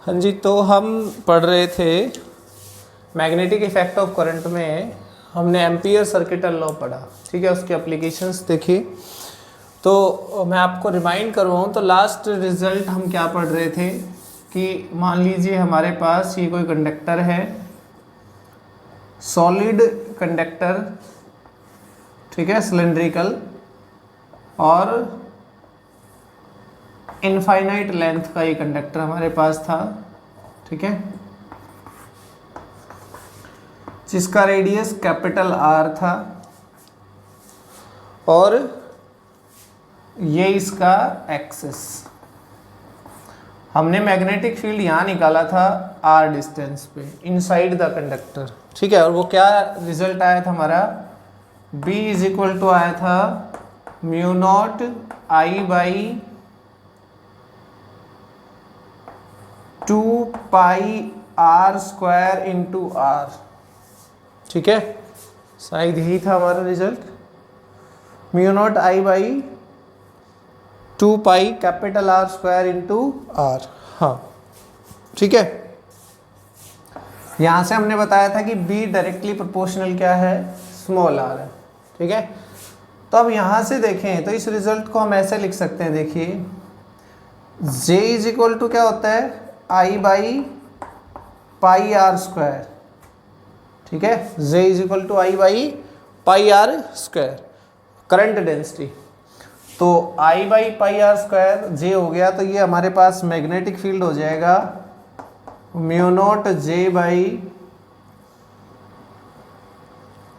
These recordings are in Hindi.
हाँ जी, तो हम पढ़ रहे थे मैग्नेटिक इफेक्ट ऑफ करंट में हमने एम्पियर सर्किटल लॉ पढ़ा, ठीक है। उसकी एप्लीकेशंस देखी। तो मैं आपको रिमाइंड करवाऊँ तो लास्ट रिजल्ट हम क्या पढ़ रहे थे कि मान लीजिए हमारे पास ये कोई कंडक्टर है, सॉलिड कंडक्टर, ठीक है, सिलेंड्रिकल, और इनफाइनाइट लेंथ का ये कंडक्टर हमारे पास था, ठीक है, जिसका रेडियस कैपिटल आर था और ये इसका एक्सिस। हमने मैग्नेटिक फील्ड यहाँ निकाला था आर डिस्टेंस पे इनसाइड द कंडक्टर, ठीक है। और वो क्या रिजल्ट आया था हमारा, B इज इक्वल टू आया था mu naught I by 2 pi are square into R, ठीक है। शायद यही था हमारा result, mu naught I by 2 pi capital R square into R. हाँ, ठीक है। यहां से हमने बताया था कि B डायरेक्टली प्रोपोर्शनल क्या है, स्मॉल आर है, ठीक है। तो अब यहां से देखें तो इस रिजल्ट को हम ऐसे लिख सकते हैं, देखिए J इज इक्वल टू क्या होता है, I by pi are square, ठीक है। J is equal to I by pi are square, current density. तो I by pi are square J हो गया, तो ये हमारे पास मैग्नेटिक फील्ड हो जाएगा mu naught J by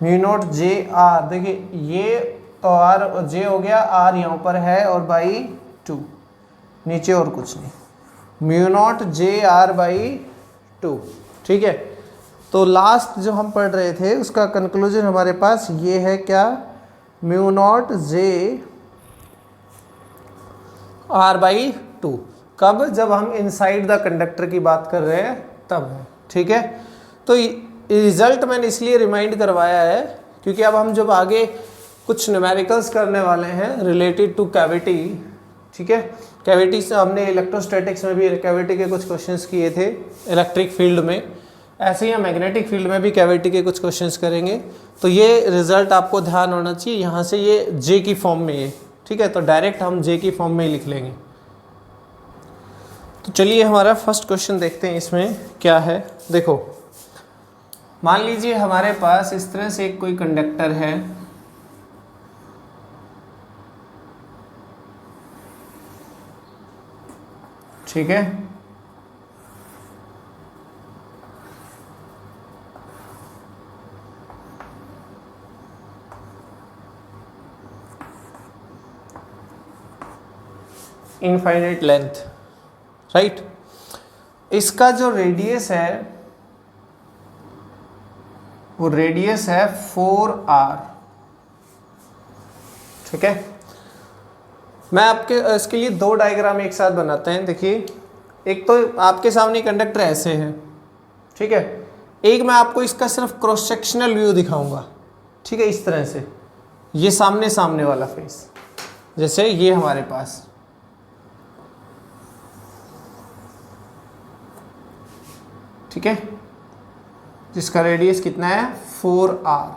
mu naught J R. देखिए ये तो आर J हो गया, आर यहाँ पर है और बाई 2 नीचे और कुछ नहीं, mu naught J R by 2, ठीक है। तो लास्ट जो हम पढ़ रहे थे उसका कंक्लूजन हमारे पास ये है, क्या, mu naught J R by 2। कब, जब हम इनसाइड द कंडक्टर की बात कर रहे हैं तब है, ठीक है। तो रिजल्ट मैंने इसलिए रिमाइंड करवाया है क्योंकि अब हम जब आगे कुछ न्यूमेरिकल्स करने वाले हैं रिलेटेड टू कैविटी, ठीक है। कैविटी से हमने इलेक्ट्रोस्टैटिक्स में भी कैविटी के कुछ क्वेश्चंस किए थे, इलेक्ट्रिक फील्ड में, ऐसे ही हम मैग्नेटिक फील्ड में भी कैविटी के कुछ क्वेश्चंस करेंगे। तो ये रिजल्ट आपको ध्यान होना चाहिए, यहाँ से ये J की फॉर्म में है, ठीक है। तो डायरेक्ट हम J की फॉर्म में ही लिख लेंगे। तो चलिए हमारा फर्स्ट क्वेश्चन देखते हैं, इसमें क्या है। देखो, मान लीजिए हमारे पास इस तरह से एक कोई कंडक्टर है, ठीक है। Infinite length, right. इसका जो रेडियस है वो रेडियस है 4r, ठीक है। मैं आपके इसके लिए दो डायग्राम एक साथ बनाते हैं। देखिए, एक तो आपके सामने कंडक्टर ऐसे है, ठीक है। एक मैं आपको इसका सिर्फ क्रॉस सेक्शनल व्यू दिखाऊंगा, ठीक है, इस तरह से, ये सामने सामने वाला फेस, जैसे ये हमारे पास, ठीक है, जिसका रेडियस कितना है 4r।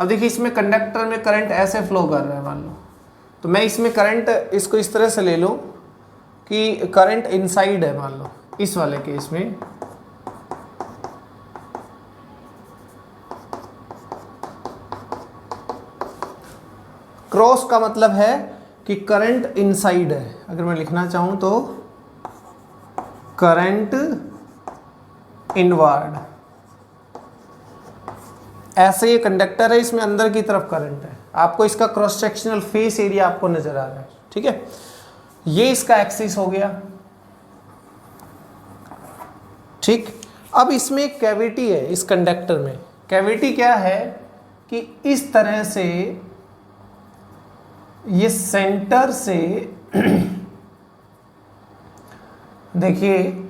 अब देखिए इसमें कंडक्टर में करंट ऐसे फ्लो कर रहा है, मान लो, तो मैं इसमें करंट इसको इस तरह से ले लूं कि करंट इनसाइड है, मान लो इस वाले केस में, क्रॉस का मतलब है कि करंट इनसाइड है। अगर मैं लिखना चाहूं तो करंट इनवर्ड, ऐसे ये कंडक्टर है, इसमें अंदर की तरफ करंट है, आपको इसका क्रॉस सेक्शनल फेस एरिया आपको नजर आ रहा है, ठीक है। ये इसका एक्सिस हो गया, ठीक। अब इसमें एक कैविटी है, इस कंडक्टर में कैविटी क्या है कि इस तरह से ये सेंटर से देखिए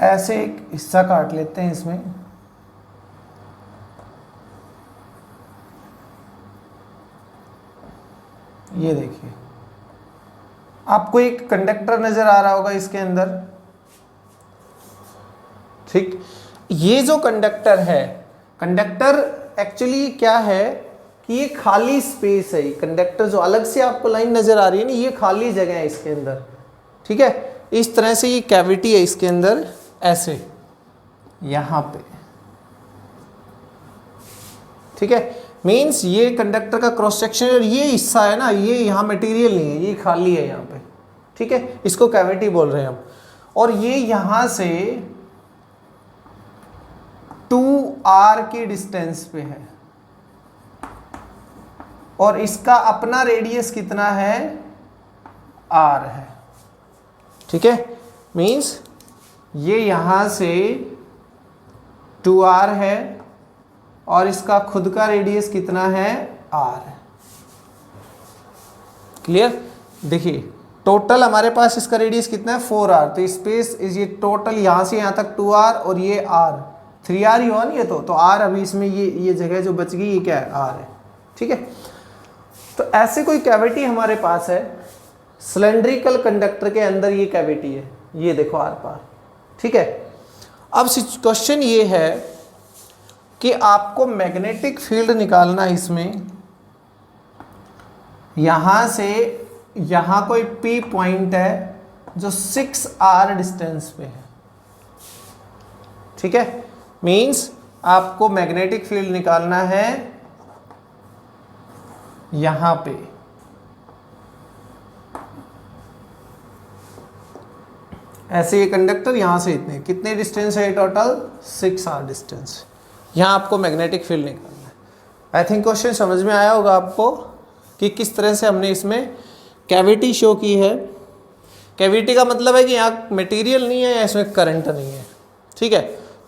ऐसे एक हिस्सा काट लेते हैं इसमें, ये देखिए आपको एक कंडक्टर नजर आ रहा होगा इसके अंदर, ठीक। ये जो कंडक्टर है, कंडक्टर एक्चुअली क्या है कि ये खाली स्पेस है। कंडक्टर जो अलग से आपको लाइन नजर आ रही है ना, ये खाली जगह है इसके अंदर, ठीक है। इस तरह से ये कैविटी है इसके अंदर, ऐसे यहां पे, ठीक है। मींस ये कंडक्टर का क्रॉस सेक्शन और ये हिस्सा है ना, ये यहां मटेरियल नहीं है, ये खाली है यहां पे, ठीक है। इसको कैविटी बोल रहे हैं हम। और ये यहां से 2r की डिस्टेंस पे है और इसका अपना रेडियस कितना है, r है, ठीक है। मींस ये यहां से 2r है और इसका खुद का रेडियस कितना है, r है। क्लियर? देखिए टोटल हमारे पास इसका रेडियस कितना है, 4r। तो स्पेस इज ये टोटल यहां से यहां तक 2r और ये r, 3r ही हुआ नहीं, ये तो r अभी इसमें ये जगह जो बच गई ये क्या है, r है, ठीक है। तो ऐसे कोई कैविटी हमारे पास है, सिलेंड्रिकल कंडक्टर के अंदर ये कैविटी है, ये देखो आर पार, ठीक है। अब क्वेश्चन ये है कि आपको मैग्नेटिक फील्ड निकालना है इसमें, यहां से यहां कोई P पॉइंट है जो 6r डिस्टेंस पे है, ठीक है। मींस आपको मैग्नेटिक फील्ड निकालना है यहां पे, ऐसे ये कंडक्टर यहां से इतने कितने डिस्टेंस है, टोटल 6r डिस्टेंस, यहां आपको मैग्नेटिक फील्ड निकालना है। आई थिंक क्वेश्चन समझ में आया होगा आपको कि किस तरह से हमने इसमें कैविटी शो की है। कैविटी का मतलब है कि यहाँ मटेरियल नहीं है या इसमें करंट नहीं है, ठीक है।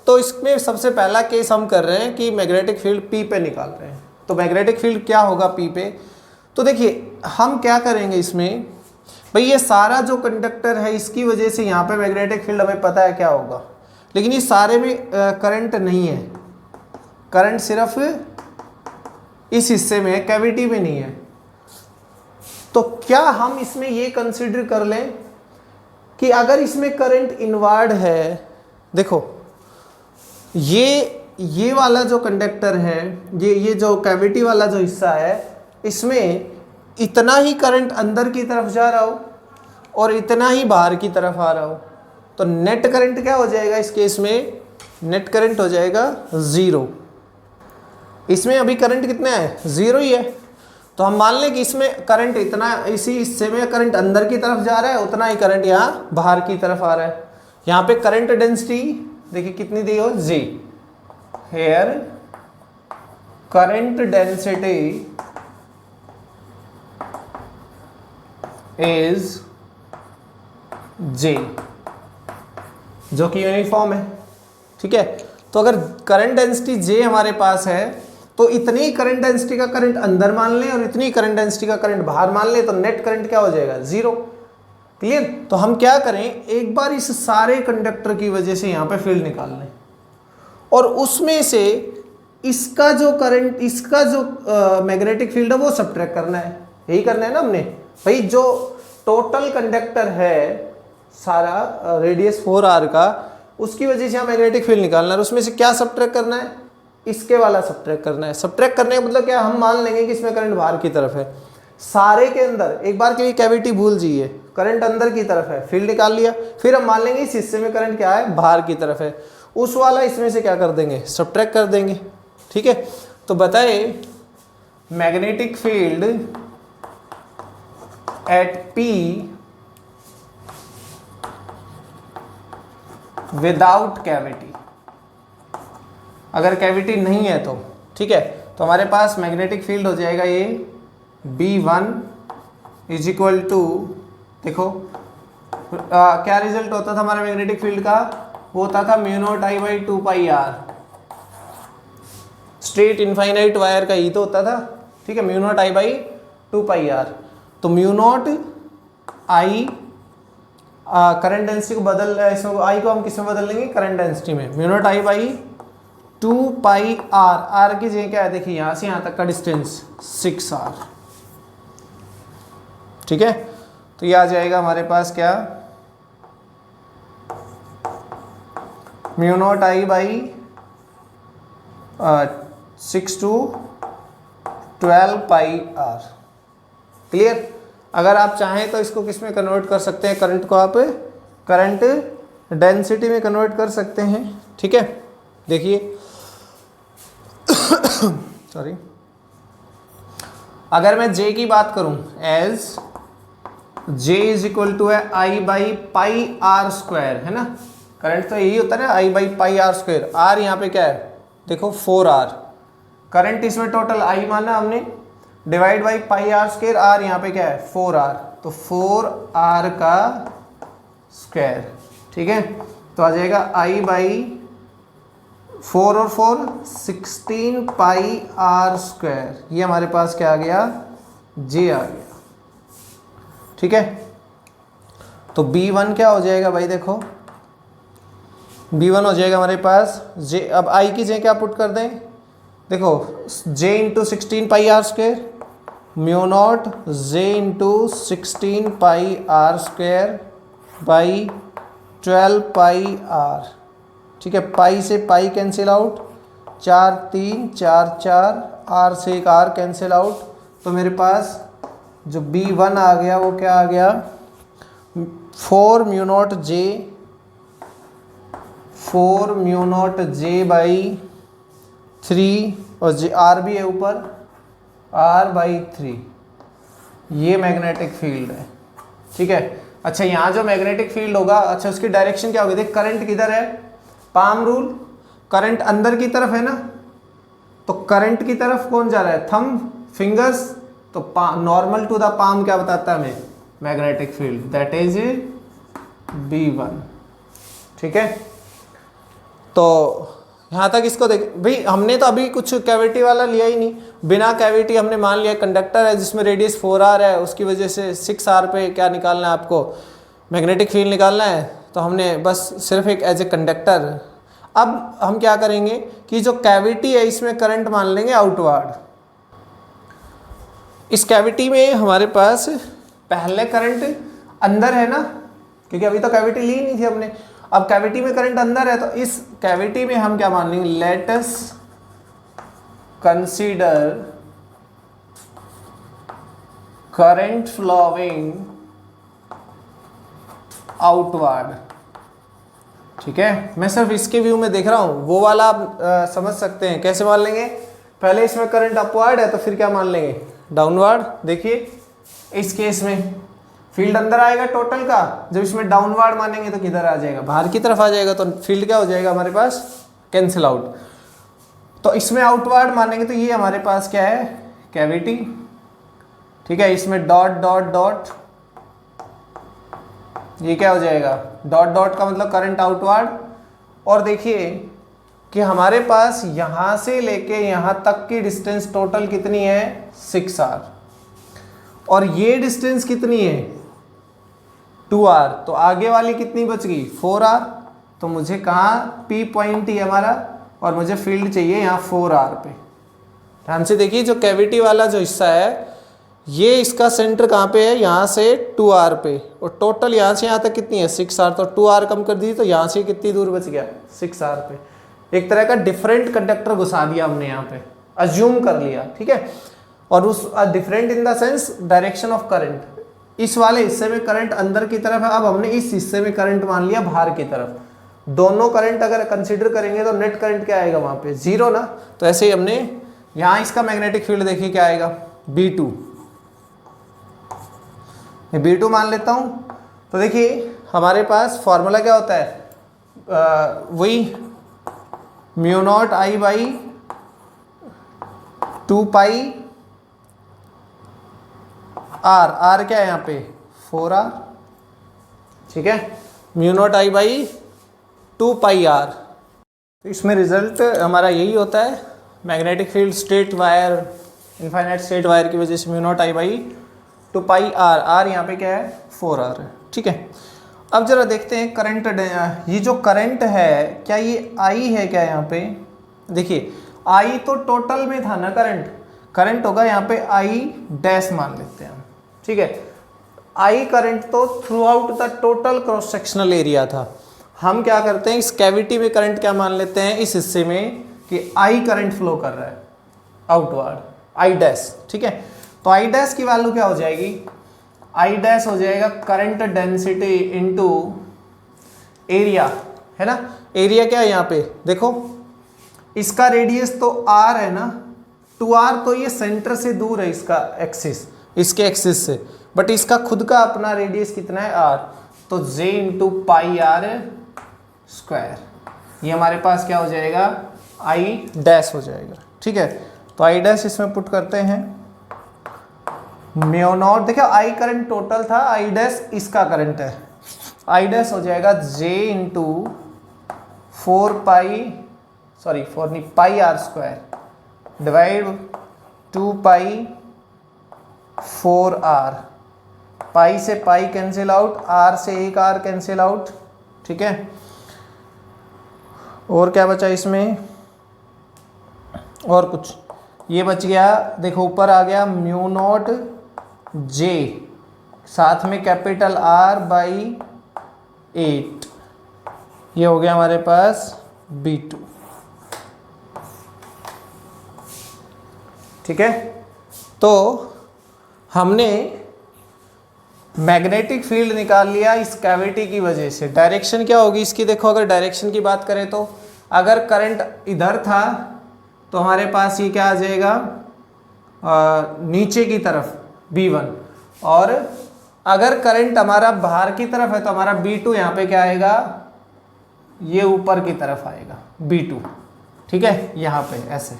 तो इसमें सबसे पहला केस हम कर रहे हैं कि मैग्नेटिक फील्ड P पे निकाल रहे हैं। तो मैग्नेटिक फील्ड क्या होगा P पे, तो देखिए हम क्या करेंगे इसमें, भाई ये सारा जो कंडक्टर है इसकी वजह से यहाँ पे मैग्नेटिक फील्ड हमें पता है क्या होगा, लेकिन ये सारे में करंट नहीं है, करंट सिर्फ इस हिस्से में है, कैविटी में नहीं है। तो क्या हम इसमें ये कंसीडर कर लें कि अगर इसमें करंट इनवर्ड है, देखो ये वाला जो कंडक्टर है, ये जो कैविटी वाला जो हिस्सा है, इसमें इतना ही करंट अंदर की तरफ जा रहा हो और इतना ही बाहर की तरफ आ रहा हो, तो नेट करंट क्या हो जाएगा इस केस में, नेट करंट हो जाएगा 0। इसमें अभी करंट कितना है, 0 ही है। तो हम मान लें कि इसमें करंट इतना, इसी हिस्से में करंट अंदर की तरफ जा रहा है, उतना ही करंट यहाँ बाहर की तरफ आ रहा है। यहाँ पे करंट डेंसिटी देखिए कितनी दी हो, G। Here current density is J, जो कि यूनिफॉर्म है, ठीक है। तो अगर करंट डेंसिटी J हमारे पास है तो इतनी करंट डेंसिटी का करंट अंदर मान लें और इतनी करंट डेंसिटी का करंट बाहर मान लें, तो नेट करंट क्या हो जाएगा, 0। क्लियर? तो हम क्या करें, एक बार इस सारे कंडक्टर की वजह से यहाँ पे फील्ड निकाल लें और उसमें से इसका जो करंट, इसका जो मैग्नेटिक फील्ड है वो सब्ट्रैक्ट करना है। यही करना है ना हमने, भाई जो टोटल कंडक्टर है सारा रेडियस 4r का, उसकी वजह से यहाँ मैग्नेटिक फील्ड निकालना है, उसमें से क्या सब्ट्रैक्ट करना है, इसके वाला सब्ट्रैक्ट करना है। सब्ट्रैक्ट करने का मतलब क्या, हम मान लेंगे कि इसमें करंट बाहर की तरफ है, सारे के अंदर एक बार के लिए कैविटी भूल जाइए, करंट अंदर की तरफ है, फील्ड निकाल लिया, फिर हम मान लेंगे इस हिस्से में करंट क्या है, बाहर की तरफ है, उस वाला इसमें से क्या कर देंगे, सब्ट्रैक्ट कर देंगे, ठीक है। तो बताए magnetic field at P without cavity, अगर कैविटी नहीं है तो, ठीक है, तो हमारे पास मैग्नेटिक फील्ड हो जाएगा ये B1 इज इक्वल टू, देखो क्या रिजल्ट होता था हमारे मैग्नेटिक फील्ड का, वो होता था μ0I/2πr, स्ट्रेट इनफाइनाइट वायर का ही तो होता था, ठीक है, μ0I/2πr। तो μ0I करंट डेंसिटी को बदल, इसमें I को हम किस में बदल लेंगे, करंट डेंसिटी में, μ0I/2πr, r की जगह क्या है, देखिए यहां से यहां तक का डिस्टेंस 6r, ठीक है। तो ये आ जाएगा हमारे पास क्या, mu naught I by 6 to 12 pi R. Clear. अगर आप चाहें तो इसको किस में कन्वर्ट कर सकते हैं, करंट को आप करंट डेंसिटी में कन्वर्ट कर सकते हैं। ठीक है, देखिए सॉरी, अगर मैं J की बात करूं as J is equal to है I by pi are square, है ना। करंट तो यही होता है ना, I by pi are square. Are यहाँ पे क्या है, देखो 4R। करंट इसमें टोटल आई माना हमने, divide by pi are square, are यहाँ पे क्या है 4R, तो 4R का स्क्वायर। ठीक है, तो आ जाएगा आई बाई 4 और 4 16 पाई आर स्क्वायर। ये हमारे पास क्या आ गया, J आ गया। ठीक है, तो B1 क्या हो जाएगा भाई, देखो B1 हो जाएगा हमारे पास J। अब I की J क्या पुट कर दें, देखो J into 16 pi are square, mu naught J into 16 pi are square by 12 pi R. ठीक है, पाई से पाई कैंसिल आउट, 4 3 4 4, आर से एक आर कैंसिल आउट, तो मेरे पास जो B1 आ गया वो क्या आ गया, 4 म्यू नॉट J बाई 3, और J आर भी है ऊपर, R बाई 3। ये मैग्नेटिक फील्ड है। ठीक है, अच्छा यहाँ जो मैग्नेटिक फील्ड होगा, अच्छा उसकी डायरेक्शन क्या होगी, देख करंट किधर है, पाम रूल, करंट अंदर की तरफ है ना, तो करंट की तरफ कौन जा रहा है, थंब फिंगर्स, तो नॉर्मल टू द पाम क्या बताता है हमें, magnetic field, that is B1। ठीक है, तो यहाँ तक इसको देख भाई, हमने तो अभी कुछ कैविटी वाला लिया ही नहीं, बिना कैविटी हमने मान लिया कंडक्टर है जिसमें रेडियस 4R है, उसकी वजह से 6R पे क्या निकालना है आपको, मैग्नेटिक फील्ड निकालना है, तो हमने बस सिर्फ एक एज ए कंडक्टर। अब हम क्या करेंगे कि जो कैविटी है इसमें करंट मान लेंगे आउटवर्ड। इस कैविटी में हमारे पास पहले करंट अंदर है ना, क्योंकि अभी तो कैविटी ली नहीं थी हमने, अब कैविटी में करंट अंदर है, तो इस कैविटी में हम क्या मान लेंगे, let us consider current flowing outward. ठीक है, मैं सिर्फ इसके व्यू में देख रहा हूं, वो वाला आप समझ सकते हैं कैसे मान लेंगे। पहले इसमें करंट अपवर्ड है तो फिर क्या मान लेंगे, डाउनवर्ड। देखिए इस केस में फील्ड अंदर आएगा टोटल का, जब इसमें डाउनवर्ड मानेंगे तो किधर आ जाएगा, बाहर की तरफ आ जाएगा, तो फील्ड क्या हो जाएगा हमारे पास, कैंसिल आउट। तो इसमें आउटवर्ड मानेंगे तो ये हमारे पास क्या है, कैविटी। ठीक है, इसमें डॉट डॉट डॉट, ये क्या हो जाएगा, डॉट डॉट का मतलब करंट आउटवर्ड। और देखिए कि हमारे पास यहां से लेके यहां तक की डिस्टेंस टोटल कितनी है, 6R, और ये डिस्टेंस कितनी है, 2R, तो आगे वाली कितनी बच गई, 4R। तो मुझे कहाँ P पॉइंट ही हमारा, और मुझे फील्ड चाहिए यहाँ 4R पे। ध्यान से देखिए, जो कैविटी वाला जो हिस्सा है, ये इसका सेंटर कहाँ पे है, यहाँ से 2R पे, और टोटल यहाँ से यहाँ तक कितनी है, 6R, तो 2R कम कर दी तो यहाँ से कितनी दूर बच गया, 6R पे। एक तरह का डिफरेंट कंडक्टर घुसा दिया हमने यहाँ पे, अज्यूम कर लिया। ठीक है, और उस different in the sense direction of current, इस वाले हिस्से में करंट अंदर की तरफ है, अब हमने इस हिस्से में करंट मान लिया बाहर की तरफ। दोनों करंट अगर कंसीडर करेंगे तो नेट करंट क्या आएगा वहां पे, 0 ना। तो ऐसे ही हमने यहाँ इसका मैग्नेटिक फील्ड देखिए क्या आएगा, B2। B2 मान लेता हूं, तो देखिए हमारे पास फॉर्मूला क्या होता है, वही mu naught I by 2 pi R क्या है यहाँ पे, 4R। ठीक है, mu naught I by 2 pi R। तो इसमें रिजल्ट हमारा यही होता है, magnetic field straight wire, infinite straight wire की वजह से mu naught I by 2 pi R यहाँ पे क्या है, 4R है। ठीक है, अब जरा देखते हैं करंट, ये जो करंट है क्या ये I है क्या यहाँ पे, देखिए I तो टोटल में था ना करंट होगा यहाँ पे I डैश मान लेते हैं हम। ठीक है, आई करंट तो through out the total cross sectional area था। हम क्या करते हैं, इस कैविटी में करंट क्या मान लेते हैं, इस हिस्से में कि आई करंट फ्लो कर रहा है आउटवर्ड, आई डैश। ठीक है, तो आई डैश की वैल्यू क्या हो जाएगी, आई डैश हो जाएगा करंट डेंसिटी इनटू एरिया, है ना। एरिया क्या है यहाँ पे देखो, इसका रेडियस तो आर है ना, 2r, तो ये सेंटर से दूर है इसका एक्सिस, इसके एक्सिस से, बट इसका खुद का अपना रेडियस कितना है r, तो j into pi are square, ये हमारे पास क्या हो जाएगा, i डैश हो जाएगा। ठीक है, तो i डैश इसमें पुट करते हैं, म्यू नॉट, देखो i करंट टोटल था, i डैश इसका करंट है, i डैश हो जाएगा j into 4 pi are square divide 2 pi 4r, pi से पाई कैंसिल आउट, r से एक r कैंसिल आउट। ठीक है, और क्या बचा इसमें, और कुछ ये बच गया, देखो ऊपर आ गया म्यू नॉट j, साथ में कैपिटल R बाई 8, ये हो गया हमारे पास B2। ठीक है, तो हमने मैग्नेटिक फील्ड निकाल लिया इस कैविटी की वजह से। डायरेक्शन क्या होगी इसकी, देखो अगर डायरेक्शन की बात करें तो अगर करंट इधर था तो हमारे पास ये क्या आ जाएगा, नीचे की तरफ B1, और अगर करंट हमारा बाहर की तरफ है तो हमारा B2 यहाँ पे क्या आएगा, ये ऊपर की तरफ आएगा B2। ठीक है, यहाँ पे ऐसे,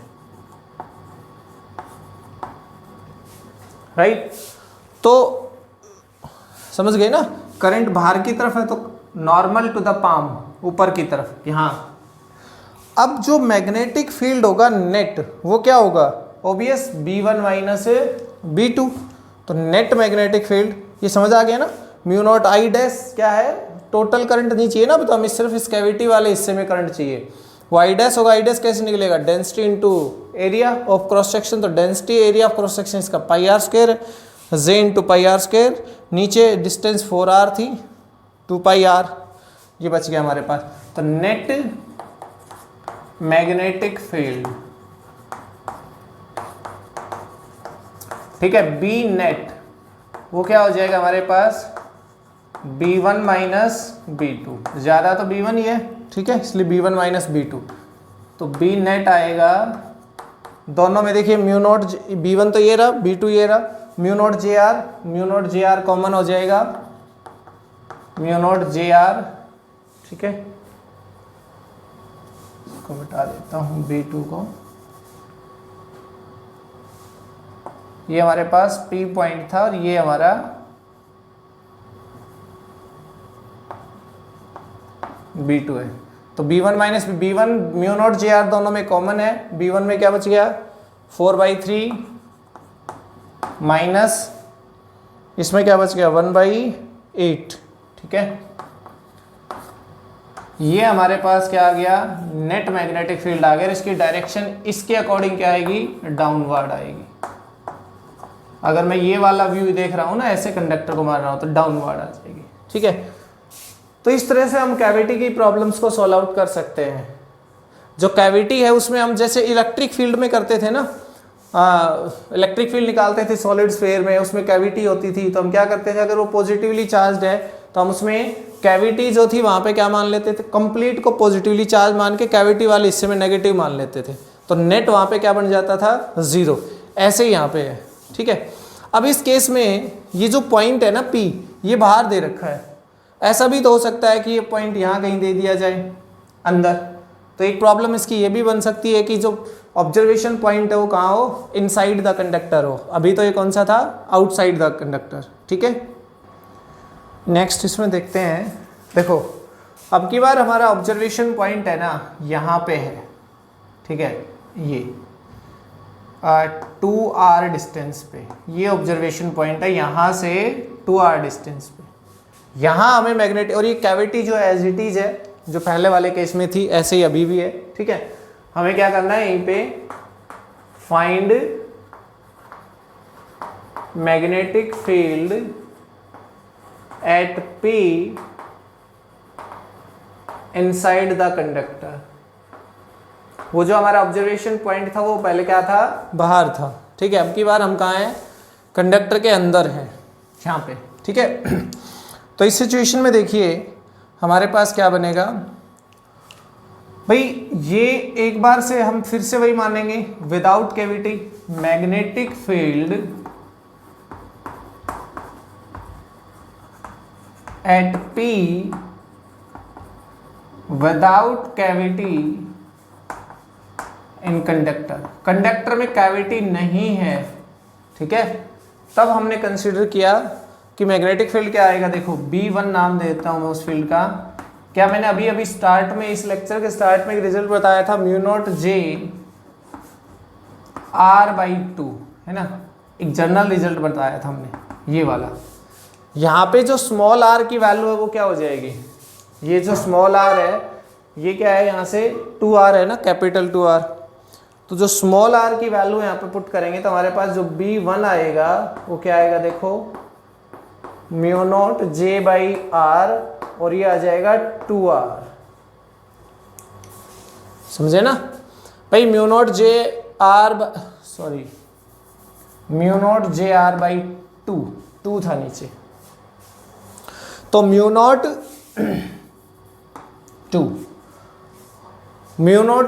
राइट। तो समझ गए ना, करंट बाहर की तरफ है तो नॉर्मल टू द पाम, ऊपर की तरफ यहाँ। अब जो मैग्नेटिक फील्ड होगा नेट, वो क्या होगा, ओबियस B1 माइनस B2, तो नेट मैग्नेटिक फील्ड, ये समझ आ गया ना। म्यू नॉट आई डैश क्या है, टोटल करंट नहीं चाहिए ना, तो हमें सिर्फ इस कैविटी वाले हिस्से में करंट चाहिए। वो आई डैश होगा, आई डैश कैसे निकलेगा, density into area of cross section, तो density area of cross section इसका pi are square, J into pi are square, नीचे डिस्टेंस 4r थी, 2 पाई आर, ये बच गया हमारे पास। तो नेट मैग्नेटिक फील्ड, ठीक है, बी नेट वो क्या हो जाएगा हमारे पास, B1 माइनस B2, ज़्यादा तो B1 ही है, ठीक है, इसलिए B1 माइनस B2, तो B नेट आएगा, दोनों में देखिए म्यू नॉट, B1 तो ये रहा, B2 ये रहा, mu naught J are common हो जाएगा, म्यू नॉट जे आर। ठीक है, इसको मिटा देता हूँ B2 को, ये हमारे पास P पॉइंट था और ये हमारा B2 है, तो B1 minus B1 mu naught J are दोनों में कॉमन है, B1 में क्या बच गया 4/3 माइनस इसमें क्या बच गया 1/8। ठीक है, ये हमारे पास क्या आ गया, नेट मैग्नेटिक फील्ड आ गया, इसकी डायरेक्शन इसके अकॉर्डिंग क्या आएगी, डाउनवर्ड आएगी। अगर मैं ये वाला व्यू देख रहा हूँ ना, ऐसे कंडक्टर को मार रहा हूँ तो डाउनवर्ड आ जाएगी। ठीक है, तो इस तरह से हम कैविटी की प्रॉब्लम्स को सॉल्व आउट कर सकते हैं। जो कैविटी है उसमें हम जैसे इलेक्ट्रिक फील्ड में करते थे ना, इलेक्ट्रिक फील्ड निकालते थे सॉलिड स्फीयर में, उसमें कैविटी होती थी, तो हम क्या करते थे, अगर वो पॉजिटिवली चार्ज्ड है तो हम उसमें कैविटी जो थी वहाँ पे क्या मान लेते थे, कंप्लीट को पॉजिटिवली चार्ज मान के कैविटी वाले हिस्से में नेगेटिव मान लेते थे, तो नेट वहाँ पे क्या बन जाता था, 0। ऐसे ही यहाँ पे है। ठीक है, अब इस केस में ये जो पॉइंट है ना P, ये बाहर दे रखा है, ऐसा भी तो हो सकता है कि ये पॉइंट यहाँ कहीं दे दिया जाए अंदर, तो एक प्रॉब्लम इसकी ये भी बन सकती है कि जो ऑब्जर्वेशन पॉइंट है वो कहाँ हो, इनसाइड द कंडक्टर हो। अभी तो ये कौन सा था, आउटसाइड द कंडक्टर। ठीक है, नेक्स्ट इसमें देखते हैं, देखो अब की बार हमारा ऑब्जर्वेशन पॉइंट है ना यहाँ पे है। ठीक है, ये 2r डिस्टेंस पे ये ऑब्जर्वेशन पॉइंट है, यहाँ से 2r डिस्टेंस पे, यहाँ हमें मैग्नेटिक, और ये कैविटी जो एज इट इज है, जो पहले वाले केस में थी ऐसे ही अभी भी है। ठीक है, हमें क्या करना है, यहीं पे find magnetic field at P inside the conductor. वो जो हमारा ऑब्जर्वेशन पॉइंट था वो पहले क्या था, बाहर था, ठीक है। अब की बार हम कहाँ हैं, कंडक्टर के अंदर हैं, यहाँ पे, ठीक है। तो इस सिचुएशन में देखिए हमारे पास क्या बनेगा भाई, ये एक बार से हम फिर से वही मानेंगे, without cavity magnetic field at P without cavity in conductor. Conductor में कैविटी नहीं है, ठीक है। तब हमने कंसीडर किया कि मैग्नेटिक फील्ड क्या आएगा, देखो B1 नाम देता हूं मैं उस फील्ड का। क्या मैंने अभी अभी स्टार्ट में, इस लेक्चर के स्टार्ट में एक रिजल्ट बताया था, म्यू नॉट J R/2, है ना, एक जनरल रिजल्ट बताया था हमने, ये वाला। यहाँ पे जो स्मॉल r की वैल्यू है वो क्या हो जाएगी, ये जो स्मॉल r है ये क्या है, यहाँ से 2r है ना, कैपिटल 2r। तो जो स्मॉल r की वैल्यू यहाँ पे पुट करेंगे तो हमारे पास जो B1 आएगा वो क्या आएगा, देखो म्यू नॉट J/R, और ये आ जाएगा 2r। समझे ना भाई, म्यू नॉट JR/2, 2 था नीचे, तो म्यू नॉट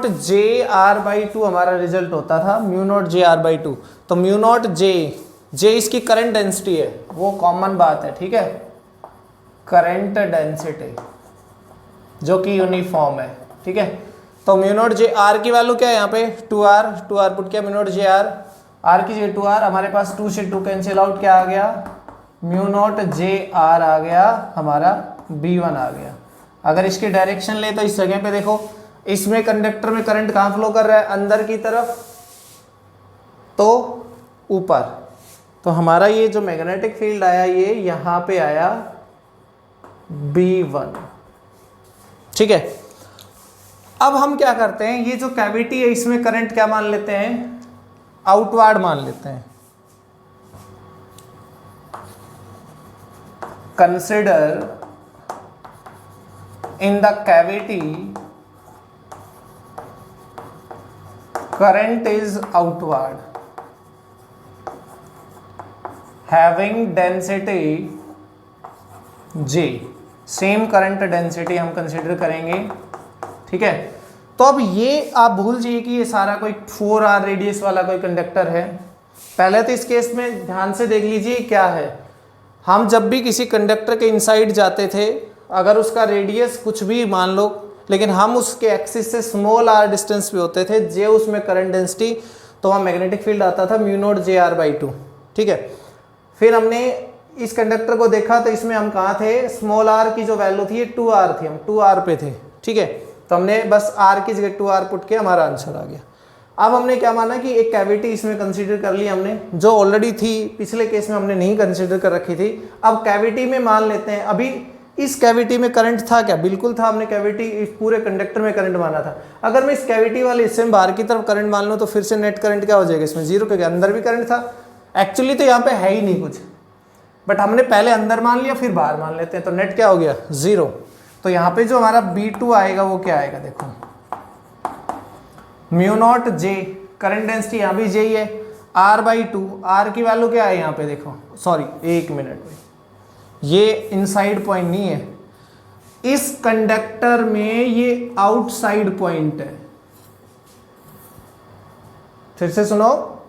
JR/2 हमारा रिजल्ट होता था, म्यू नॉट JR/2। तो म्यू नॉट J इसकी करंट डेंसिटी है, वो कॉमन बात है, ठीक है, करंट डेंसिटी जो कि यूनिफॉर्म है, ठीक है। तो म्यू नॉट JR की वैल्यू क्या है यहाँ पे, 2r पुट किया, म्यू नॉट JR, r की जगह 2r, हमारे पास 2 से 2 कैंसिल आउट, क्या आ गया, म्यू नॉट JR आ गया, हमारा B1 आ गया। अगर इसकी डायरेक्शन ले तो इस जगह पे देखो, इसमें कंडक्टर में करंट कहाँ फ्लो कर रहा है, अंदर की तरफ, तो ऊपर। तो हमारा ये जो मैग्नेटिक फील्ड आया ये यहाँ पे आया B1, ठीक है। अब हम क्या करते हैं, ये जो कैविटी है इसमें करंट क्या मान लेते हैं, आउटवर्ड मान लेते हैं। Consider in the cavity current is outward having density J, same current density हम कंसिडर करेंगे, ठीक है। तो अब ये आप भूल जाइए कि ये सारा कोई 4r रेडियस वाला कोई कंडक्टर है। पहले तो इस केस में ध्यान से देख लीजिए क्या है, हम जब भी किसी कंडक्टर के इनसाइड जाते थे, अगर उसका रेडियस कुछ भी मान लो, लेकिन हम उसके एक्सिस से स्मॉल r डिस्टेंस पे होते थे, जे उसमें करंट डेंसिटी, तो वहाँ मैग्नेटिक फील्ड आता था म्यू नॉट JR/2, ठीक है। फिर हमने इस कंडक्टर को देखा तो इसमें हम कहाँ थे, स्मॉल r की जो वैल्यू थी 2r थी, हम 2r पे थे, ठीक है। तो हमने बस r की जगह 2r पुट किया, हमारा आंसर आ गया। अब हमने क्या माना कि एक कैविटी इसमें कंसीडर कर ली हमने, जो ऑलरेडी थी, पिछले केस में हमने नहीं कंसीडर कर रखी थी। अब कैविटी में मान लेते हैं, अभी इस कैविटी में करंट था क्या, बिल्कुल था, हमने कैविटी इस पूरे कंडक्टर में करंट माना था। अगर मैं इस कैविटी वाले हिस्से में बाहर की तरफ करंट मान लूँ तो फिर से नेट करंट क्या हो जाएगा इसमें, जीरो, क्योंकि अंदर भी करंट था। एक्चुअली तो यहाँ पे है ही नहीं कुछ, बट हमने पहले अंदर मान लिया फिर बाहर मान लेते हैं, तो नेट क्या हो गया, जीरो। तो यहाँ पे जो हमारा B2 आएगा वो क्या आएगा, देखो mu naught J, current density यहाँ भी J ही है, R/2, R की वैल्यू क्या है यहाँ पे, देखो सॉरी एक मिनट में, ये इनसाइड पॉइंट नहीं है, इस कंडक्टर में ये आउटसाइड पॉइंट है। फिर से सुनो,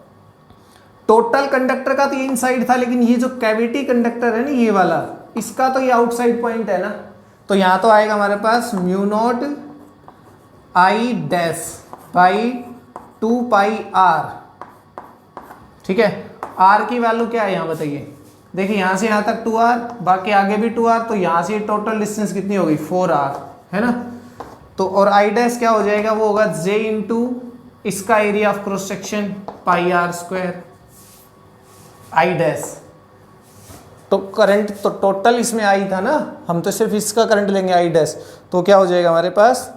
टोटल कंडक्टर का तो ये इनसाइड था, लेकिन ये जो कैविटी कंडक्टर है ना ये वाला, इसका तो ये आउटसाइड पॉइंट है ना। तो यहां तो आएगा हमारे पास म्यू नॉट I'/2πr, ठीक है। r की वैल्यू क्या है यहाँ बताइए, देखिए यहाँ से यहाँ तक 2r, बाकी आगे भी 2r, तो यहाँ से टोटल डिस्टेंस कितनी होगी 4r, है ना। तो और I' क्या हो जाएगा, वो होगा J इंटू इसका area of cross section πr², I'। तो करंट तो टोटल इसमें I था ना, हम तो सिर्फ इसका करंट लेंगे I', तो क्या हो जाएगा हमारे पास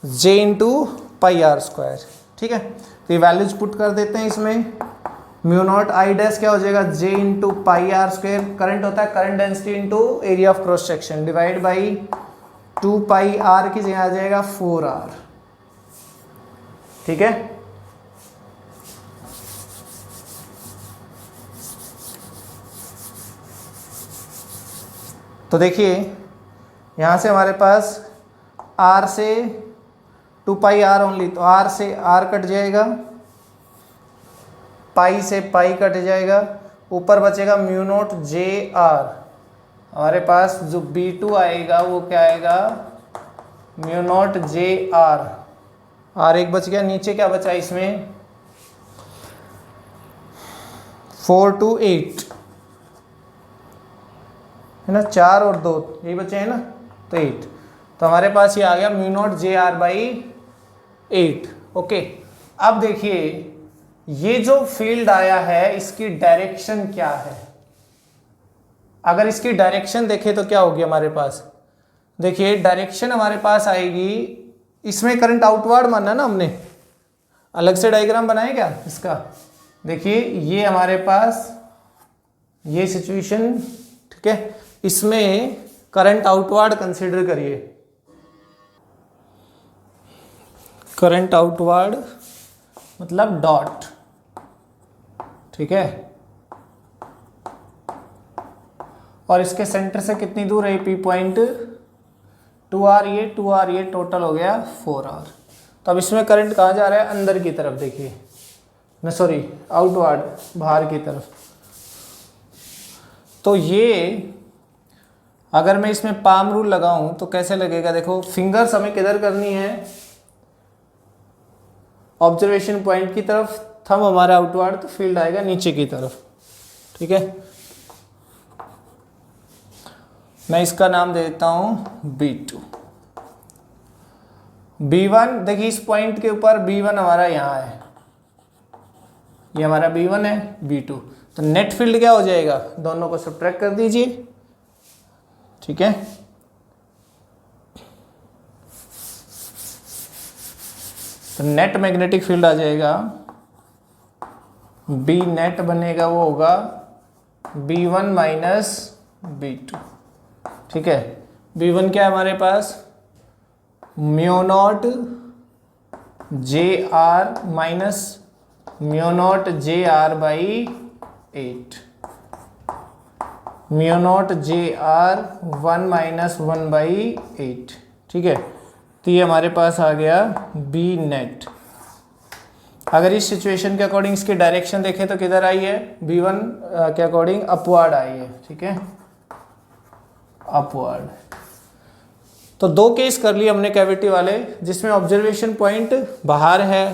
J इंटू πr², ठीक है। तो ये वैल्यूज पुट कर देते हैं इसमें, म्यू नॉट आई डैश क्या हो जाएगा, J into pi r square, current होता है current density into area of cross section, divide by 2 pi r की जगह आ जाएगा 4r। ठीक है, तो देखिए यहां से हमारे पास r से 2 पाई आर ओनली, तो r से r कट जाएगा, पाई से पाई कट जाएगा, ऊपर बचेगा म्यू नॉट जे आर। हमारे पास जो B2 आएगा वो क्या आएगा, mu naught J R, R एक बच गया, नीचे क्या बचा इसमें 4 to 8 है ना, 4 और 2 यही बचे हैं ना, तो 8, तो हमारे पास ये आ गया mu naught J r by 8। Okay, अब देखिए ये जो फील्ड आया है इसकी डायरेक्शन क्या है, अगर इसकी डायरेक्शन देखें तो क्या होगी हमारे पास, देखिए डायरेक्शन हमारे पास आएगी, इसमें करंट आउटवर्ड मानना ना हमने, अलग से डायग्राम बनाए क्या इसका, देखिए ये हमारे पास ये सिचुएशन, ठीक है, इसमें करंट आउटवर्ड कंसीडर करिए, करंट आउटवर्ड मतलब डॉट, ठीक है, और इसके सेंटर से कितनी दूर है पी पॉइंट 2r, ये टोटल हो गया 4r। तो अब इसमें करंट कहाँ जा रहा है, अंदर की तरफ, देखिए न सॉरी आउटवर्ड, बाहर की तरफ। तो ये अगर मैं इसमें पाम रूल लगाऊं तो कैसे लगेगा, देखो फिंगर्स हमें किधर करनी है, ऑब्जर्वेशन पॉइंट की तरफ, थंब हमारा आउटवर्ड, तो फील्ड आएगा नीचे की तरफ। ठीक है, मैं इसका नाम दे देता हूं B2। B1 देखिए इस पॉइंट के ऊपर B1 हमारा यहां है, ये हमारा B1 है, B2, तो नेट फील्ड क्या हो जाएगा, दोनों को सब्ट्रैक्ट कर दीजिए। ठीक है, तो नेट मैग्नेटिक फील्ड आ जाएगा, B नेट बनेगा वो होगा B1 माइनस B2। ठीक है, B1 क्या है हमारे पास, mu naught J r minus mu naught J r by 8, mu naught J r 1 minus 1 by 8। ठीक है, तो ये हमारे पास आ गया B नेट। अगर इस सिचुएशन के अकॉर्डिंग इसकी डायरेक्शन देखें तो किधर आई है, B1 के अकॉर्डिंग अपवर्ड आई है। ठीक है, अपवर्ड। तो दो केस कर लिए हमने कैविटी वाले, जिसमें ऑब्जर्वेशन पॉइंट बाहर है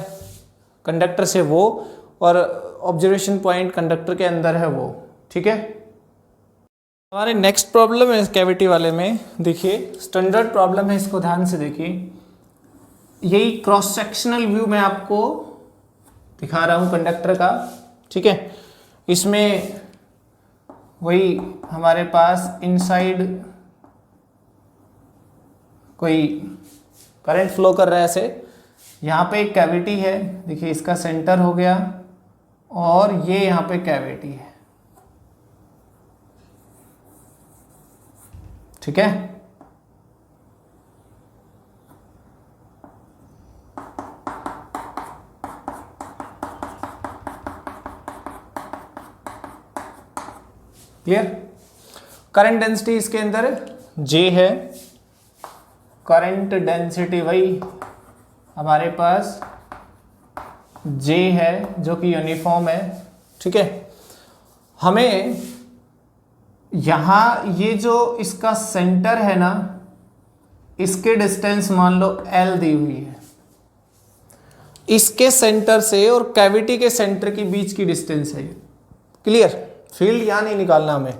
कंडक्टर से वो, और ऑब्जर्वेशन पॉइंट कंडक्टर के अंदर है वो। ठीक है, हमारे नेक्स्ट प्रॉब्लम है कैविटी वाले में, देखिए स्टैंडर्ड प्रॉब्लम है, इसको ध्यान से देखिए। यही क्रॉस सेक्शनल व्यू मैं आपको दिखा रहा हूँ कंडक्टर का। ठीक है, इसमें वही हमारे पास इनसाइड कोई करंट फ्लो कर रहा है ऐसे, यहाँ पे एक कैविटी है, देखिए इसका सेंटर हो गया, और ये यहाँ पे कैविटी है। ठीक है, क्लियर। करंट डेंसिटी इसके अंदर J है, करंट डेंसिटी वही हमारे पास J है जो कि यूनिफॉर्म है। ठीक है, हमें यहां ये जो इसका सेंटर है ना, इसके डिस्टेंस मान लो L दी हुई है, इसके सेंटर से और कैविटी के सेंटर के बीच की डिस्टेंस है। क्लियर, फील्ड यहां नहीं निकालना हमें।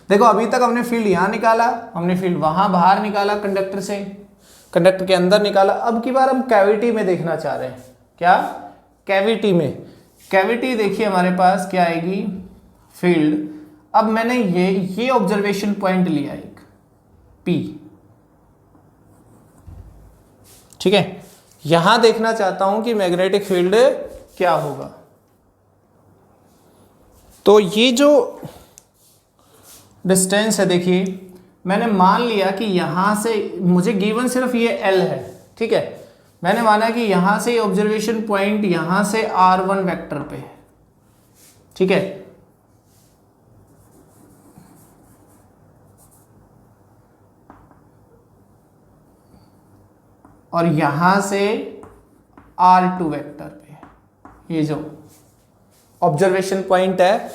देखो अभी तक हमने फील्ड यहां निकाला, हमने फील्ड वहां बाहर निकाला, कंडक्टर से कंडक्टर के अंदर निकाला। अब की बार हम कैविटी में देखना चाह रहे हैं। क्या, कैविटी में। कैविटी देखिए हमारे पास क्या आएगी, फील्ड। अब मैंने ये ऑब्जर्वेशन पॉइंट लिया एक P। ठीक है, यहां देखना चाहता हूं कि मैग्नेटिक फील्ड क्या होगा। तो ये जो डिस्टेंस है, देखिए मैंने मान लिया कि यहाँ से मुझे गिवन सिर्फ ये L है, ठीक है। मैंने माना कि यहाँ से ऑब्जर्वेशन पॉइंट यहाँ से R1 वेक्टर पे है, ठीक है। और यहां से R2 वेक्टर पे ये जो ऑब्जर्वेशन पॉइंट है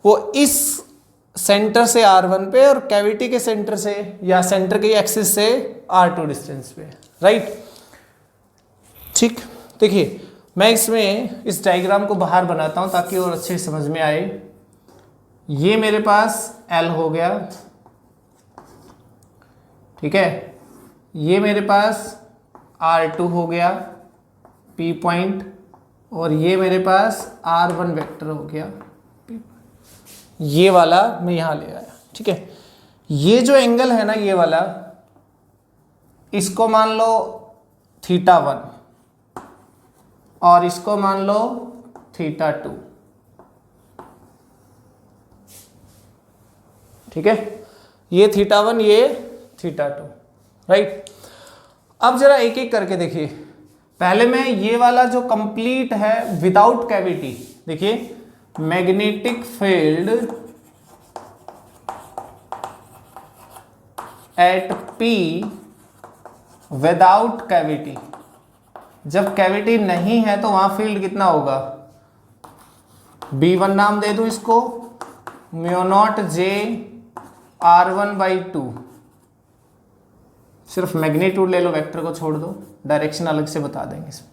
वो इस सेंटर से R1 पे और कैविटी के सेंटर से या सेंटर के एक्सिस से R2 डिस्टेंस पे, राइट। ठीक, देखिए मैं इसमें इस डायग्राम को बाहर बनाता हूं ताकि और अच्छे समझ में आए। ये मेरे पास L हो गया, ठीक है। ये मेरे पास R2 हो गया P पॉइंट, और ये मेरे पास R1 वेक्टर हो गया, ये वाला मैं यहां ले आया, ठीक है। ये जो एंगल है ना ये वाला, इसको मान लो θ1 और इसको मान लो θ2, ठीक है। ये θ1 ये θ2, राइट। अब जरा एक एक करके देखिए। पहले मैं ये वाला जो कंप्लीट है विदाउट कैविटी, देखिए magnetic field at P without cavity. जब कैविटी नहीं है तो वहां फील्ड कितना होगा, B1 नाम दे दूं इसको, μ0 J R1/2। सिर्फ मैग्नीट्यूड ले लो, वेक्टर को छोड़ दो, डायरेक्शन अलग से बता देंगे इसमें।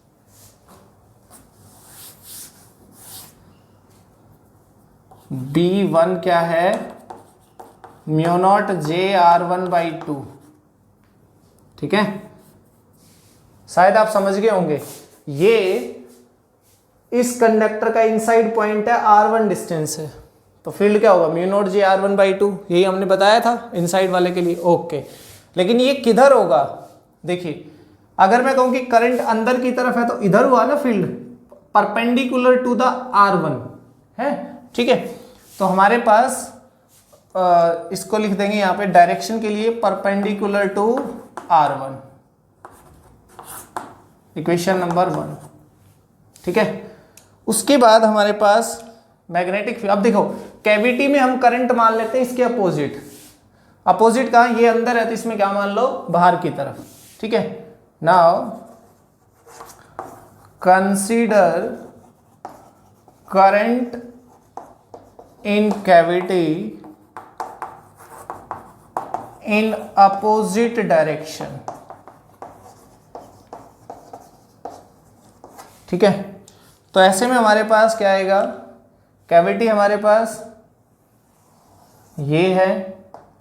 B1 क्या है, μ0 J R1/2, ठीक है। शायद आप समझ गए होंगे, ये इस कंडक्टर का इनसाइड पॉइंट है, R1 डिस्टेंस है, तो फील्ड क्या होगा, μ0 J R1/2, यही हमने बताया था इनसाइड वाले के लिए, ओके। लेकिन ये किधर होगा, देखिए अगर मैं कहूं कि करंट अंदर की तरफ है तो इधर हुआ ना field, perpendicular to the R1 है, ठीक है। तो हमारे पास इसको लिख देंगे यहां पे डायरेक्शन के लिए perpendicular to R1, equation number 1, ठीक है। उसके बाद हमारे पास मैग्नेटिक फील्ड। अब देखो कैविटी में हम करंट मान लेते हैं इसके अपोजिट, अपोजिट कहां, ये अंदर है तो इसमें क्या मान लो, बाहर की तरफ, ठीक है। Now consider current in cavity in opposite direction, ठीक है। तो ऐसे में हमारे पास क्या आएगा, कैविटी हमारे पास ये है,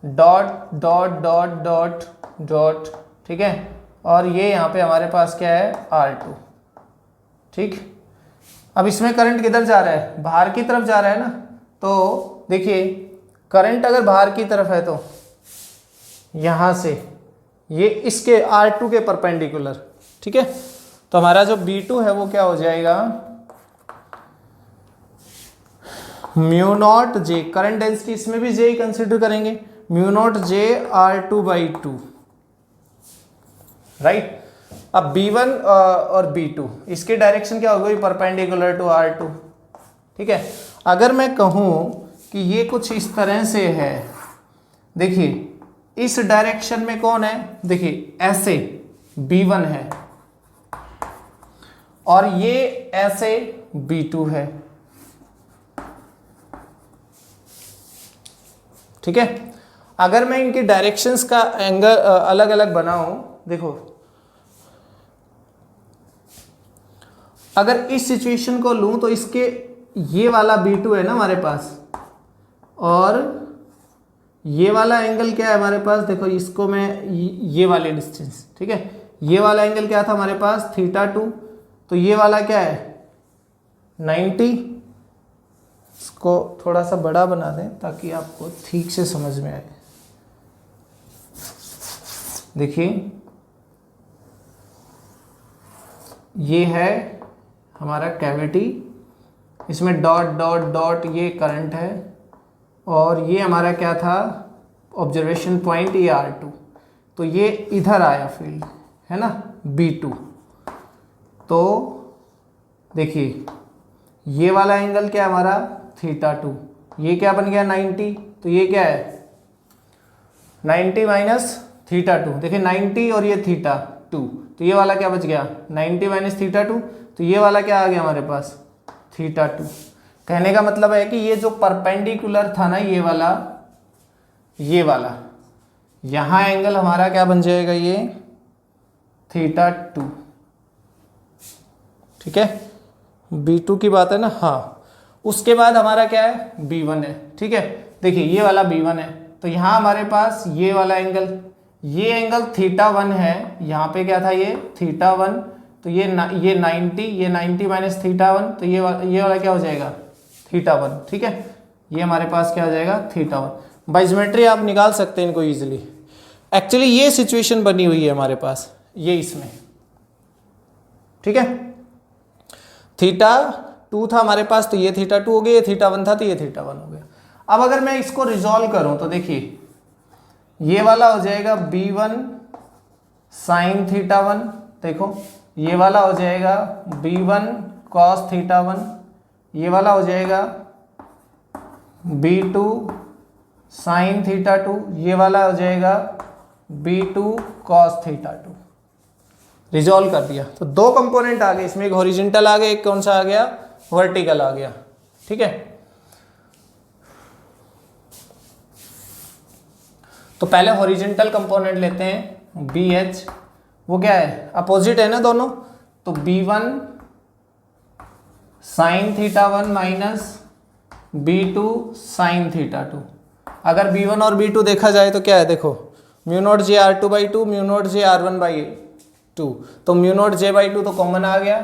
dot dot dot dot dot, ठीक है। और ये यहाँ पे हमारे पास क्या है, R2, ठीक। अब इसमें करंट किधर जा रहा है, बाहर की तरफ जा रहा है ना। तो देखिए करंट अगर बाहर की तरफ है तो यहाँ से ये इसके R2 के परपेंडिकुलर, ठीक है। तो हमारा जो B2 है वो क्या हो जाएगा, μ0 J, करंट डेंसिटी इसमें भी J कंसिडर करेंगे, μ0 J R2/2, राइट। अब B1 और B2 इसके डायरेक्शन क्या होगी, परपेंडिकुलर टू R2, ठीक है। अगर मैं कहूं कि ये कुछ इस तरह से है, देखिए इस डायरेक्शन में कौन है, देखिए ऐसे B1 है और ये ऐसे B2 है, ठीक है। अगर मैं इनके डायरेक्शंस का एंगल अलग अलग बनाऊं, देखो अगर इस सिचुएशन को लूं तो इसके ये वाला B2 है ना हमारे पास, और ये वाला एंगल क्या है हमारे पास, देखो इसको मैं ये वाले डिस्टेंस, ठीक है। ये वाला एंगल क्या था हमारे पास, θ2, तो ये वाला क्या है 90। इसको थोड़ा सा बड़ा बना दें ताकि आपको ठीक से समझ में आए। देखिए ये है हमारा कैविटी इसमें डॉट डॉट डॉट ये करंट है और ये हमारा क्या था ऑब्जर्वेशन पॉइंट, ये R2, तो ये इधर आया फील्ड है ना B2। तो देखिए ये वाला एंगल क्या है हमारा θ2, ये क्या बन गया 90, तो ये क्या है 90 माइनस θ2, देखिए 90 और ये θ2, तो ये वाला क्या बच गया 90 माइनस θ2, तो ये वाला क्या आ गया हमारे पास θ2। कहने का मतलब है कि ये जो परपेंडिकुलर था ना ये वाला यहाँ एंगल हमारा क्या बन जाएगा ये θ2, ठीक है B2 की बात है ना। हाँ उसके बाद हमारा क्या है B1 है, ठीक है देखिए ये वाला B1 है, तो यहाँ हमारे पास ये वाला एंगल θ1 है, यहाँ पे क्या था ये θ1, तो ये 90 माइनस θ1, तो ये वाला क्या हो जाएगा θ1, ठीक है ये हमारे पास क्या हो जाएगा θ1। बाय ज्योमेट्री आप निकाल सकते हैं इनको इजीली। एक्चुअली ये सिचुएशन बनी हुई है हमारे पास ये इसमें, ठीक है θ2 था हमारे पास, तो ये θ2 हो गया, ये θ1 था तो ये θ1 हो गया। अब अगर मैं इसको रिजॉल्व करूं तो देखिए ये वाला हो जाएगा B1 sin θ1, देखो ये वाला हो जाएगा B1 cos θ1, ये वाला हो जाएगा B2 sin θ2, ये वाला हो जाएगा B2 cos θ2। रिजॉल्व कर दिया तो दो कंपोनेंट आ गए इसमें, एक हॉरिजॉन्टल आ गया, एक कौन सा आ गया वर्टिकल आ गया, ठीक है। तो पहले हॉरिजॉन्टल कंपोनेंट लेते हैं BH, वो क्या है अपोजिट है ना दोनों, तो B1 sin θ1 minus B2 sin θ2। अगर B1 और B2 देखा जाए तो क्या है देखो म्यू नॉट जे R2/2 म्यू नॉट जे R1/2, तो म्यू नॉट J/2 तो कॉमन आ गया,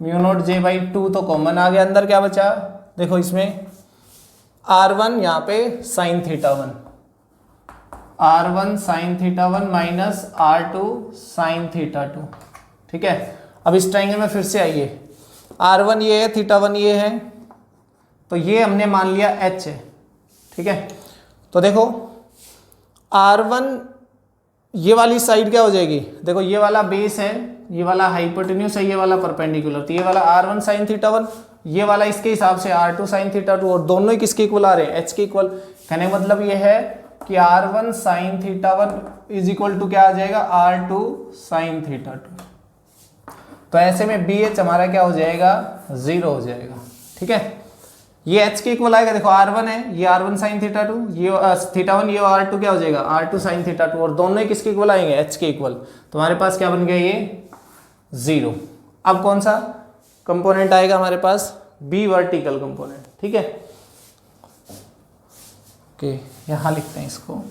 म्यू नॉट J/2 तो कॉमन आ गया, अंदर क्या बचा देखो इसमें R1 यहाँ पे sin θ1, R1 sin θ1 minus R2 sin θ2, ठीक है। अब इस ट्रायंगल में फिर से आइए, R1 ये है θ1 ये है, तो ये हमने मान लिया H है, ठीक है। तो देखो R1 ये वाली साइड क्या हो जाएगी, देखो ये वाला बेस है, ये वाला हाइपोटेन्यूस है, ये वाला परपेंडिकुलर, तो ये वाला R1 sin θ1, ये वाला इसके हिसाब से R2 sin θ2, और दोनों ही किसके इक्वल आ रहे हैं H के इक्वल। कहने का मतलब ये है कि R1 sin θ1 is equal to क्या आ जाएगा R2 sin θ2। तो ऐसे में BH हमारा क्या हो जाएगा 0 हो जाएगा, ठीक है। ये H के इक्वल आएगा, देखो R1 है, ये R1 sin θ2, ये θ1, ये R2 क्या हो जाएगा R2 sin θ2, और दोनों ही किसके इक्वल आएंगे H के इक्वल, तो हमारे पास क्या बन गया ये 0। अब कौन सा कंपोनेंट आएगा हमारे पास B वर्टिकल कंपोनेंट, ठीक है। ओके यहाँ लिखते हैं इसको,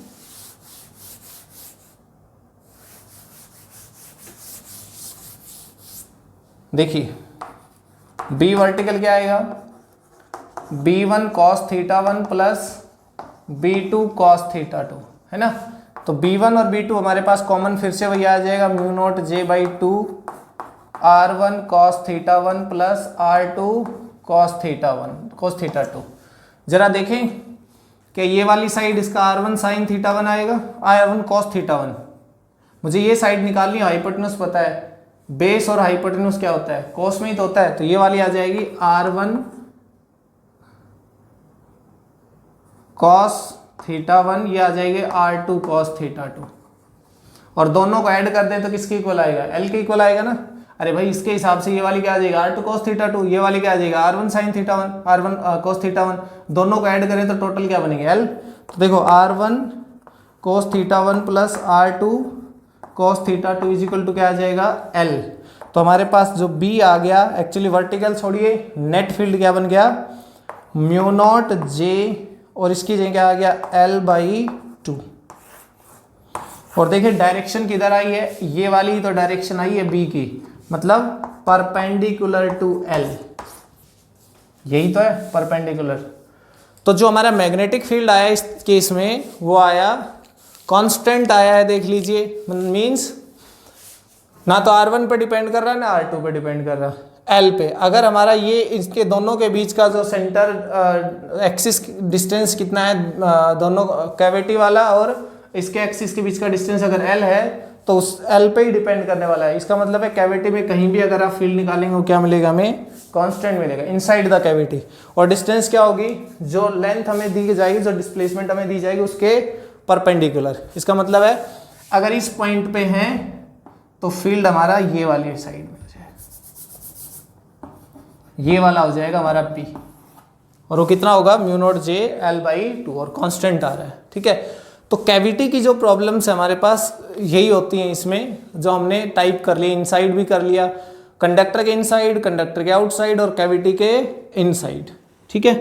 देखिए B वर्टिकल क्या आएगा B1 cos θ1 plus B2 cos θ2, है ना। तो B1 और B2 हमारे पास कॉमन फिर से वही आ जाएगा mu naught J/2 R1 cos θ1 plus R2 cos θ2। जरा देखें कि ये वाली साइड इसका R1 sin θ1 आएगा, R1 cos θ1, मुझे ये साइड निकालनी है, हाइपोटेन्यूस पता है, बेस और हाइपोटेन्यूस क्या होता है कोस में ही तो होता है, तो ये वाली आ जाएगी R1 cos θ1, ये आ जाएगी R2 cos θ2, और दोनों को ऐड कर दें तो किसके इक्वल आएगा L के इक्वल आएगा ना। अरे भाई इसके हिसाब से ये वाली क्या आ जाएगा R2 cos θ2, ये वाली क्या आ जाएगा R1 sin θ1 R1 cos θ1, दोनों को ऐड करें तो टोटल क्या बनेंगे L। तो देखो R1 cos θ1 plus R2 cos θ2 is equal to क्या आ जाएगा L। तो हमारे पास जो B आ गया, एक्चुअली वर्टिकल छोड़िए, नेट फील्ड क्या बन गया म्यू नॉट J, और इसकी जगह क्या आ गया L/2। और देखिए डायरेक्शन किधर आई है, ये वाली तो डायरेक्शन आई है B की, मतलब परपेंडिकुलर टू L, यही तो है परपेंडिकुलर। तो जो हमारा मैग्नेटिक फील्ड आया इस केस में वो आया कांस्टेंट आया है, देख लीजिए, मींस ना तो R1 पे डिपेंड कर रहा है ना R2 पे डिपेंड कर रहा है, एल पे। अगर हमारा ये इसके दोनों के बीच का जो सेंटर एक्सिस डिस्टेंस कितना है, दोनों कैविटी वाला और इसके एक्सिस के बीच का डिस्टेंस अगर एल है तो उस एल पे ही डिपेंड करने वाला है। इसका मतलब है कैविटी में कहीं भी अगर आप फील्ड निकालेंगे वो क्या मिलेगा, हमें कांस्टेंट मिलेगा इनसाइड द कैविटी। और डिस्टेंस क्या होगी, जो लेंथ हमें दी जाएगी, जो डिस्प्लेसमेंट हमें दी जाएगी उसके परपेंडिकुलर। इसका मतलब है अगर इस पॉइंट पे हैं तो फील्ड हमारा ये वाली साइड में हो जाएगा, ये वाला हो जाएगा हमारा P, और वो कितना होगा म्यू नॉट J L/2 और कांस्टेंट आ रहा है। ठीक है, तो कैविटी की जो प्रॉब्लम्स है हमारे पास यही होती हैं इसमें, जो हमने टाइप कर लिया, इनसाइड भी कर लिया, कंडक्टर के इनसाइड, कंडक्टर के आउटसाइड और कैविटी के इनसाइड। ठीक है।